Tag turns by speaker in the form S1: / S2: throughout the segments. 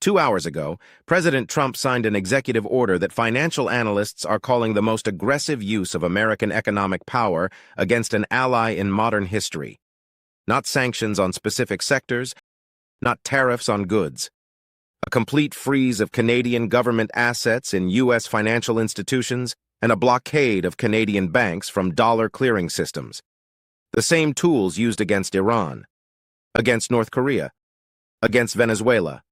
S1: 2 hours ago, President Trump signed an executive order that financial analysts are calling the most aggressive use of American economic power against an ally in modern history. Not sanctions on specific sectors, not tariffs on goods. A complete freeze of Canadian government assets in U.S. financial institutions and a blockade of Canadian banks from dollar clearing systems. The same tools used against Iran, against North Korea, against Venezuela,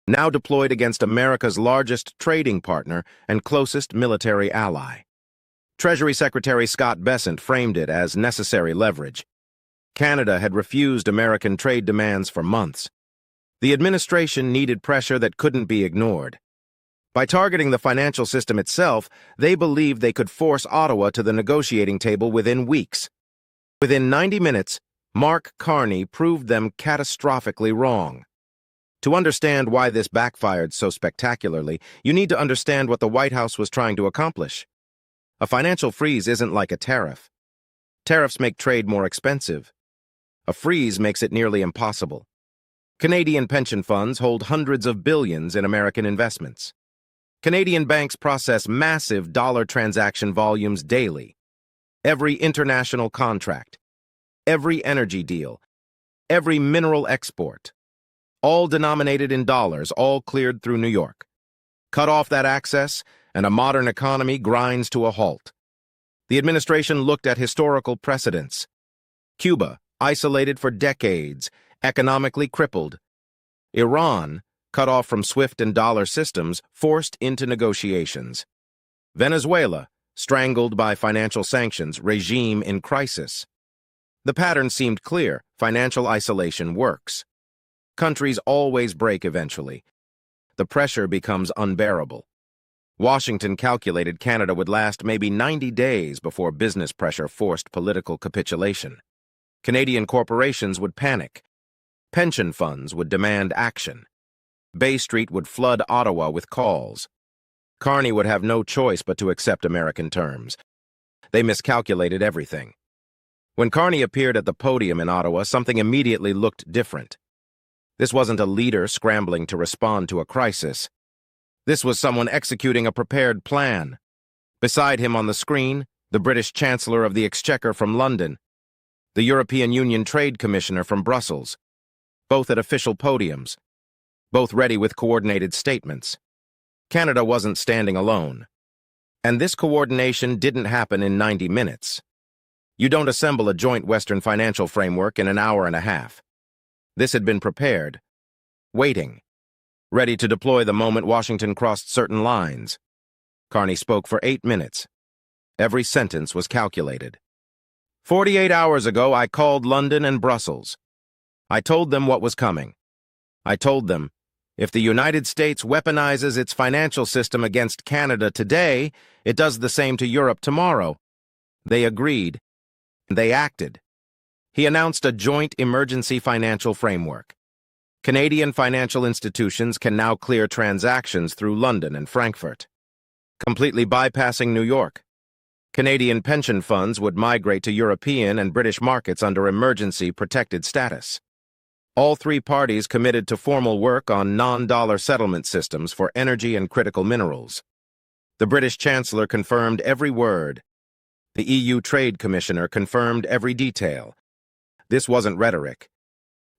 S1: now deployed against America's largest trading partner and closest military ally. Treasury Secretary Scott Bessent framed it as necessary leverage. Canada had refused American trade demands for months. The administration needed pressure that couldn't be ignored. By targeting the financial system itself, they believed they could force Ottawa to the negotiating table within weeks. Within 90 minutes, Mark Carney proved them catastrophically wrong. To understand why this backfired so spectacularly, you need to understand what the White House was trying to accomplish. A financial freeze isn't like a tariff. Tariffs make trade more expensive. A freeze makes it nearly impossible. Canadian pension funds hold hundreds of billions in American investments. Canadian banks process massive dollar transaction volumes daily. Every international contract, every energy deal, every mineral export, all denominated in dollars, all cleared through New York. Cut off that access, and a modern economy grinds to a halt. The administration looked at historical precedents. Cuba, isolated for decades, economically crippled. Iran, cut off from SWIFT and dollar systems, forced into negotiations. Venezuela, strangled by financial sanctions, regime in crisis. The pattern seemed clear: financial isolation works. Countries always break eventually. The pressure becomes unbearable. Washington calculated Canada would last maybe 90 days before business pressure forced political capitulation. Canadian corporations would panic. Pension funds would demand action. Bay Street would flood Ottawa with calls. Carney would have no choice but to accept American terms. They miscalculated everything. When Carney appeared at the podium in Ottawa, something immediately looked different. This wasn't a leader scrambling to respond to a crisis. This was someone executing a prepared plan. Beside him on the screen, the British Chancellor of the Exchequer from London, the European Union Trade Commissioner from Brussels, both at official podiums, both ready with coordinated statements. Canada wasn't standing alone. And this coordination didn't happen in 90 minutes. You don't assemble a joint Western financial framework in an hour and a half. This had been prepared, waiting, ready to deploy the moment Washington crossed certain lines. Carney spoke for 8 minutes. Every sentence was calculated. 48 hours ago, I called London and Brussels. I told them what was coming. I told them, if the United States weaponizes its financial system against Canada today, it does the same to Europe tomorrow. They agreed. They acted. He announced a joint emergency financial framework. Canadian financial institutions can now clear transactions through London and Frankfurt, completely bypassing New York. Canadian pension funds would migrate to European and British markets under emergency protected status. All three parties committed to formal work on non-dollar settlement systems for energy and critical minerals. The British Chancellor confirmed every word. The EU Trade Commissioner confirmed every detail. This wasn't rhetoric.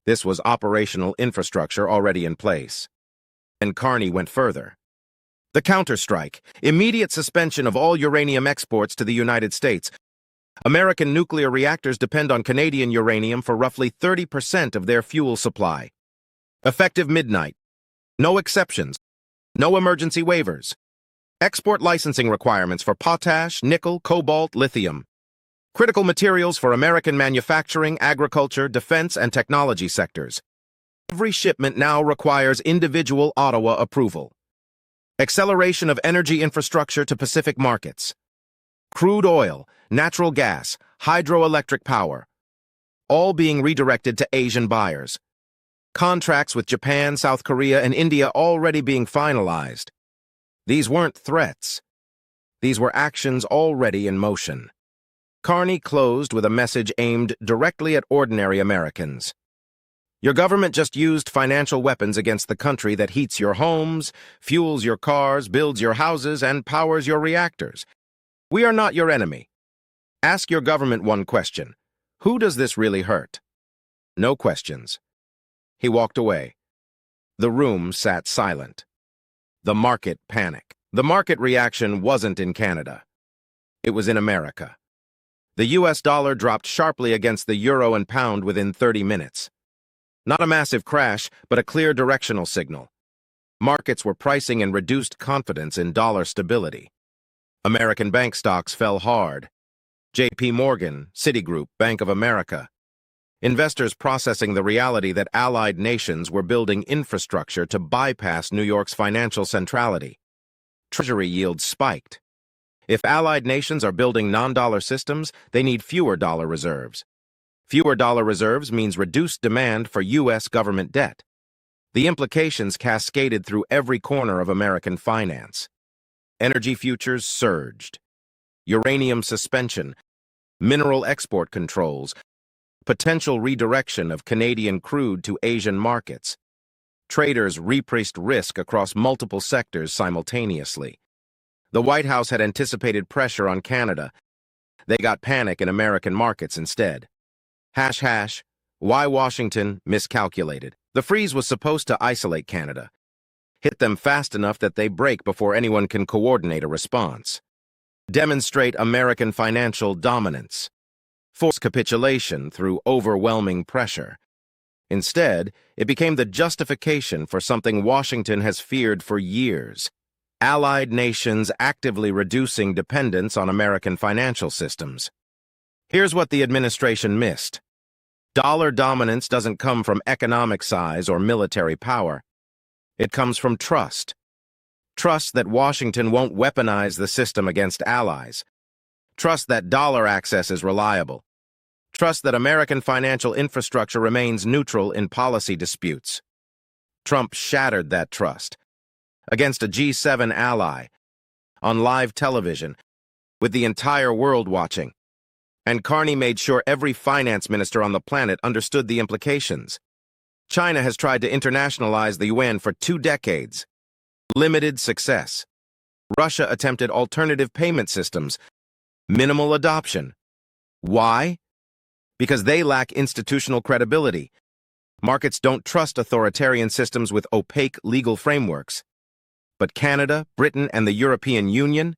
S1: This was operational infrastructure already in place. And Carney went further. The counterstrike, immediate suspension of all uranium exports to the United States. American nuclear reactors depend on Canadian uranium for roughly 30% of their fuel supply. Effective midnight. No exceptions. No emergency waivers. Export licensing requirements for potash, nickel, cobalt, lithium. Critical materials for American manufacturing, agriculture, defense, and technology sectors. Every shipment now requires individual Ottawa approval. Acceleration of energy infrastructure to Pacific markets. Crude oil, natural gas, hydroelectric power, all being redirected to Asian buyers. Contracts with Japan, South Korea, and India already being finalized. These weren't threats. These were actions already in motion. Carney closed with a message aimed directly at ordinary Americans. Your government just used financial weapons against the country that heats your homes, fuels your cars, builds your houses, and powers your reactors. We are not your enemy. Ask your government one question. Who does this really hurt? No questions. He walked away. The room sat silent. The market panicked. The market reaction wasn't in Canada. It was in America. The US dollar dropped sharply against the euro and pound within 30 minutes. Not a massive crash, but a clear directional signal. Markets were pricing in reduced confidence in dollar stability. American bank stocks fell hard. JPMorgan, Citigroup, Bank of America. Investors processing the reality that allied nations were building infrastructure to bypass New York's financial centrality. Treasury yields spiked. If allied nations are building non-dollar systems, they need fewer dollar reserves. Fewer dollar reserves means reduced demand for U.S. government debt. The implications cascaded through every corner of American finance. Energy futures surged. Uranium suspension, mineral export controls, potential redirection of Canadian crude to Asian markets. Traders repriced risk across multiple sectors simultaneously. The White House had anticipated pressure on Canada. They got panic in American markets instead. Why Washington miscalculated. The freeze was supposed to isolate Canada, hit them fast enough that they break before anyone can coordinate a response. Demonstrate American financial dominance. Force capitulation through overwhelming pressure. Instead, it became the justification for something Washington has feared for years. Allied nations actively reducing dependence on American financial systems. Here's what the administration missed. Dollar dominance doesn't come from economic size or military power. It comes from trust. Trust that Washington won't weaponize the system against allies. Trust that dollar access is reliable. Trust that American financial infrastructure remains neutral in policy disputes. Trump shattered that trust. Against a G7 ally, on live television, with the entire world watching. And Carney made sure every finance minister on the planet understood the implications. China has tried to internationalize the yuan for 2 decades. Limited success. Russia attempted alternative payment systems. Minimal adoption. Why? Because they lack institutional credibility. Markets don't trust authoritarian systems with opaque legal frameworks. But Canada, Britain, and the European Union?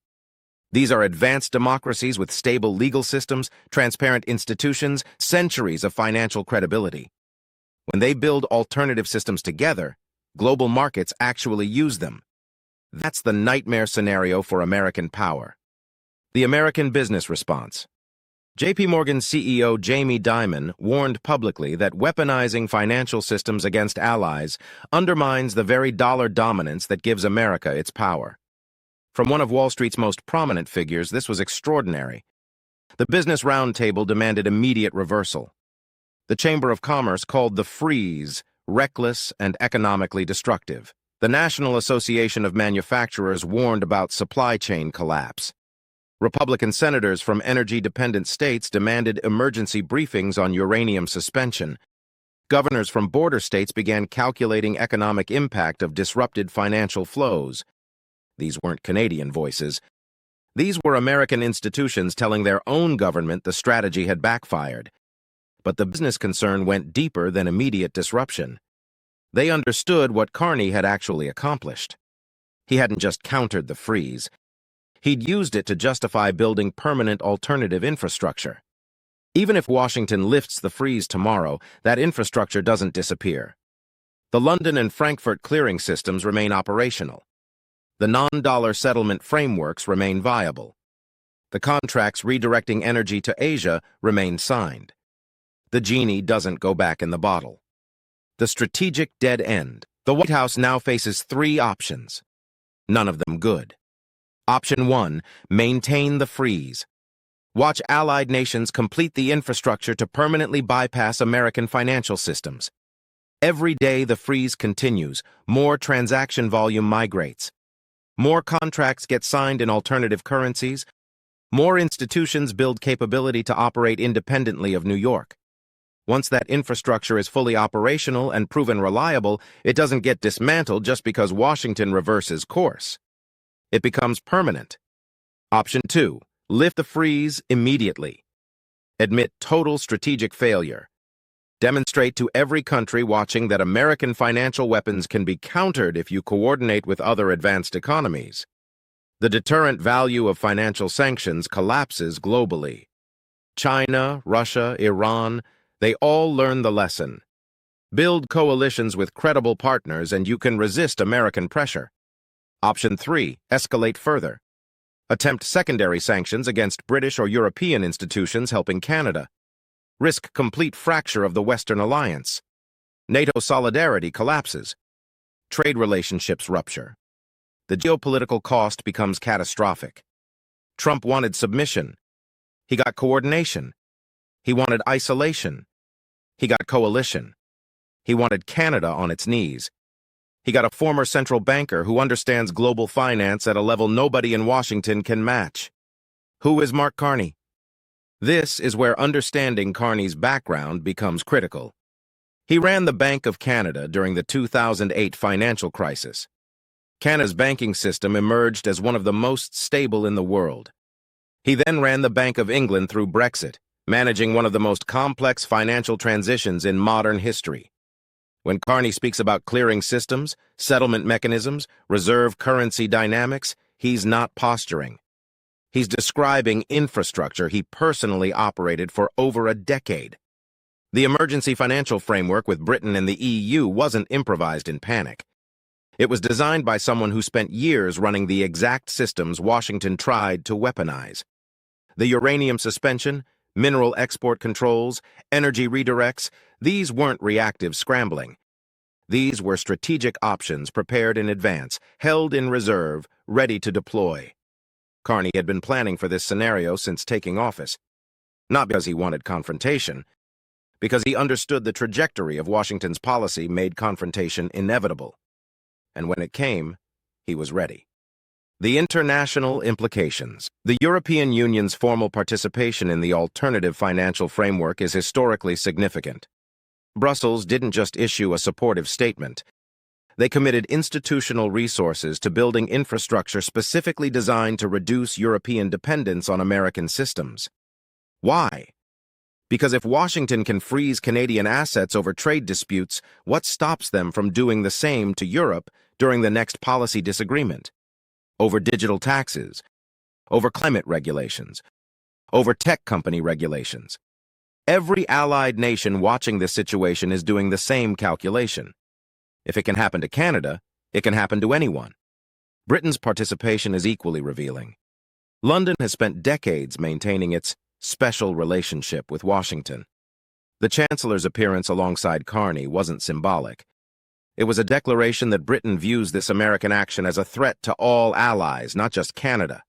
S1: These are advanced democracies with stable legal systems, transparent institutions, centuries of financial credibility. When they build alternative systems together, global markets actually use them. That's the nightmare scenario for American power. The American business response. JPMorgan CEO Jamie Dimon warned publicly that weaponizing financial systems against allies undermines the very dollar dominance that gives America its power. From one of Wall Street's most prominent figures, this was extraordinary. The Business Roundtable demanded immediate reversal. The Chamber of Commerce called the freeze reckless and economically destructive. The National Association of Manufacturers warned about supply chain collapse. Republican senators from energy-dependent states demanded emergency briefings on uranium suspension. Governors from border states began calculating economic impact of disrupted financial flows. These weren't Canadian voices. These were American institutions telling their own government the strategy had backfired. But the business concern went deeper than immediate disruption. They understood what Carney had actually accomplished. He hadn't just countered the freeze. He'd used it to justify building permanent alternative infrastructure. Even if Washington lifts the freeze tomorrow, that infrastructure doesn't disappear. The London and Frankfurt clearing systems remain operational. The non-dollar settlement frameworks remain viable. The contracts redirecting energy to Asia remain signed. The genie doesn't go back in the bottle. The strategic dead end. The White House now faces 3 options. None of them good. Option 1, maintain the freeze. Watch allied nations complete the infrastructure to permanently bypass American financial systems. Every day the freeze continues, more transaction volume migrates. More contracts get signed in alternative currencies. More institutions build capability to operate independently of New York. Once that infrastructure is fully operational and proven reliable, it doesn't get dismantled just because Washington reverses course. It becomes permanent. Option 2. Lift the freeze immediately. Admit total strategic failure. Demonstrate to every country watching that American financial weapons can be countered if you coordinate with other advanced economies. The deterrent value of financial sanctions collapses globally. China, Russia, Iran, they all learn the lesson. Build coalitions with credible partners and you can resist American pressure. Option 3. Escalate further. Attempt secondary sanctions against British or European institutions helping Canada. Risk complete fracture of the Western alliance. NATO solidarity collapses. Trade relationships rupture. The geopolitical cost becomes catastrophic. Trump wanted submission. He got coordination. He wanted isolation. He got coalition. He wanted Canada on its knees. He got a former central banker who understands global finance at a level nobody in Washington can match. Who is Mark Carney? This is where understanding Carney's background becomes critical. He ran the Bank of Canada during the 2008 financial crisis. Canada's banking system emerged as one of the most stable in the world. He then ran the Bank of England through Brexit, managing one of the most complex financial transitions in modern history. When Carney speaks about clearing systems, settlement mechanisms, reserve currency dynamics, he's not posturing. He's describing infrastructure he personally operated for over a decade. The emergency financial framework with Britain and the EU wasn't improvised in panic. It was designed by someone who spent years running the exact systems Washington tried to weaponize. The uranium suspension, mineral export controls, energy redirects, these weren't reactive scrambling. These were strategic options prepared in advance, held in reserve, ready to deploy. Carney had been planning for this scenario since taking office, not because he wanted confrontation, because he understood the trajectory of Washington's policy made confrontation inevitable. And when it came, he was ready. The international implications. The European Union's formal participation in the alternative financial framework is historically significant. Brussels didn't just issue a supportive statement. They committed institutional resources to building infrastructure specifically designed to reduce European dependence on American systems. Why? Because if Washington can freeze Canadian assets over trade disputes, what stops them from doing the same to Europe during the next policy disagreement? Over digital taxes, over climate regulations, over tech company regulations. Every allied nation watching this situation is doing the same calculation. If it can happen to Canada, it can happen to anyone. Britain's participation is equally revealing. London has spent decades maintaining its special relationship with Washington. The Chancellor's appearance alongside Carney wasn't symbolic. It was a declaration that Britain views this American action as a threat to all allies, not just Canada.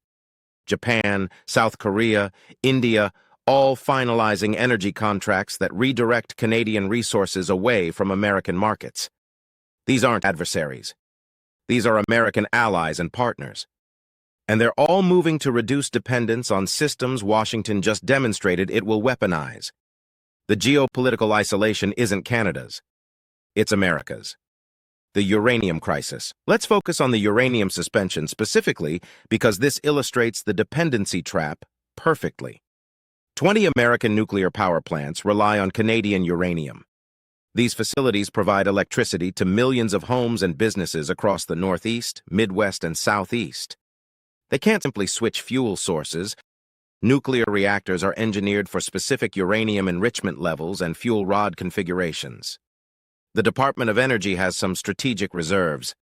S1: Japan, South Korea, India, all finalizing energy contracts that redirect Canadian resources away from American markets. These aren't adversaries. These are American allies and partners. And they're all moving to reduce dependence on systems Washington just demonstrated it will weaponize. The geopolitical isolation isn't Canada's. It's America's. The uranium crisis. Let's focus on the uranium suspension specifically because this illustrates the dependency trap perfectly. 20 American nuclear power plants rely on Canadian uranium. These facilities provide electricity to millions of homes and businesses across the Northeast, Midwest, and Southeast. They can't simply switch fuel sources. Nuclear reactors are engineered for specific uranium enrichment levels and fuel rod configurations. The Department of Energy has some strategic reserves,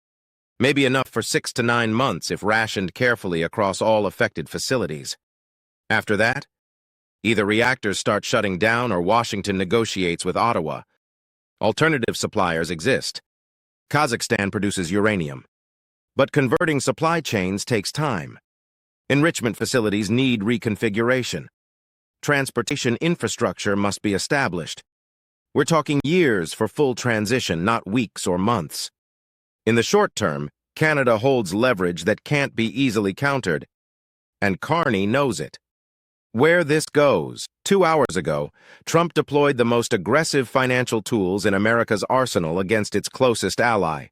S1: maybe enough for 6 to 9 months if rationed carefully across all affected facilities. After that, either reactors start shutting down or Washington negotiates with Ottawa. Alternative suppliers exist. Kazakhstan produces uranium. But converting supply chains takes time. Enrichment facilities need reconfiguration. Transportation infrastructure must be established. We're talking years for full transition, not weeks or months. In the short term, Canada holds leverage that can't be easily countered, and Carney knows it. Where this goes, 2 hours ago, Trump deployed the most aggressive financial tools in America's arsenal against its closest ally.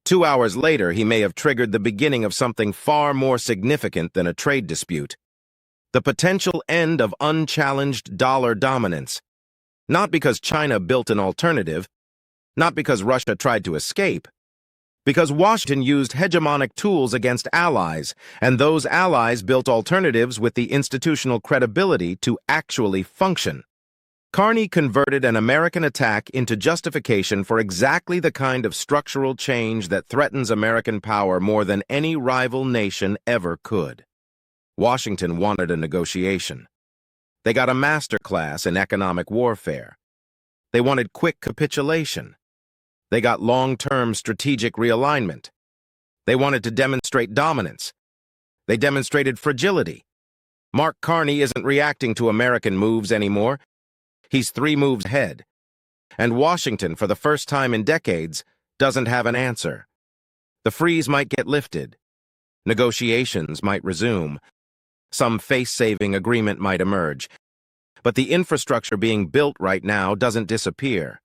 S1: 2 hours later, he may have triggered the beginning of something far more significant than a trade dispute. The potential end of unchallenged dollar dominance. Not because China built an alternative, not because Russia tried to escape, because Washington used hegemonic tools against allies, and those allies built alternatives with the institutional credibility to actually function. Carney converted an American attack into justification for exactly the kind of structural change that threatens American power more than any rival nation ever could. Washington wanted a negotiation. They got a masterclass in economic warfare. They wanted quick capitulation. They got long-term strategic realignment. They wanted to demonstrate dominance. They demonstrated fragility. Mark Carney isn't reacting to American moves anymore. He's 3 moves ahead. And Washington, for the first time in decades, doesn't have an answer. The freeze might get lifted. Negotiations might resume. Some face-saving agreement might emerge. But the infrastructure being built right now doesn't disappear.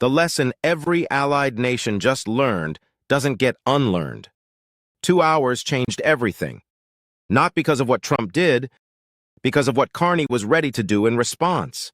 S1: The lesson every allied nation just learned doesn't get unlearned. 2 hours changed everything. Not because of what Trump did, because of what Carney was ready to do in response.